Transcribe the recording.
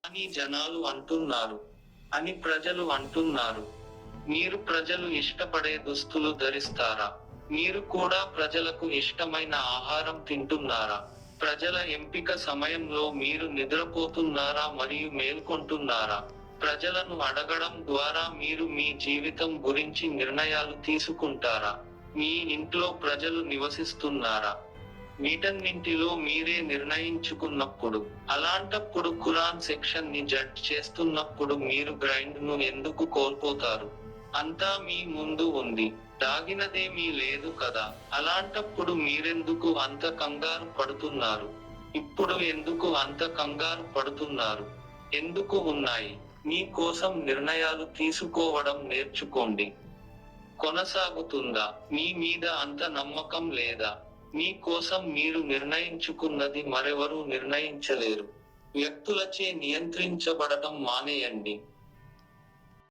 అని జనాలు అంటున్నారు అని ప్రజలు అంటున్నారు. మీరు ప్రజలు ఇష్టపడే దుస్తులు ధరిస్తారా? మీరు కూడా ప్రజలకు ఇష్టమైన ఆహారం తింటున్నారా? ప్రజల ఎంపిక సమయంలో మీరు నిద్రపోతున్నారా మరియు మేల్కొంటున్నారా? ప్రజలను అడగడం ద్వారా మీరు మీ జీవితం గురించి నిర్ణయాలు తీసుకుంటారా? మీ ఇంట్లో ప్రజలు నివసిస్తున్నారా? వీటన్నింటిలో మీరే నిర్ణయించుకున్నప్పుడు, అలాంటప్పుడు ఖురాన్ సెక్షన్ ని జడ్జ్ చేస్తున్నప్పుడు మీరు గ్రైండ్ ను ఎందుకు కోల్పోతారు? అంతా మీ ముందు ఉంది, దాగినదేమీ లేదు కదా. అలాంటప్పుడు మీరెందుకు అంత కంగారు పడుతున్నారు? ఇప్పుడు ఎందుకు అంత కంగారు పడుతున్నారు? ఎందుకు ఉన్నాయి? మీ కోసం నిర్ణయాలు తీసుకోవడం నేర్చుకోండి. కొనసాగుతుందా? మీ మీద అంత నమ్మకం లేదా? మీ కోసం మీరు నిర్ణయించుకున్నది మరెవరూ నిర్ణయించలేరు. వ్యక్తులచే నియంత్రించబడటం మానేయండి.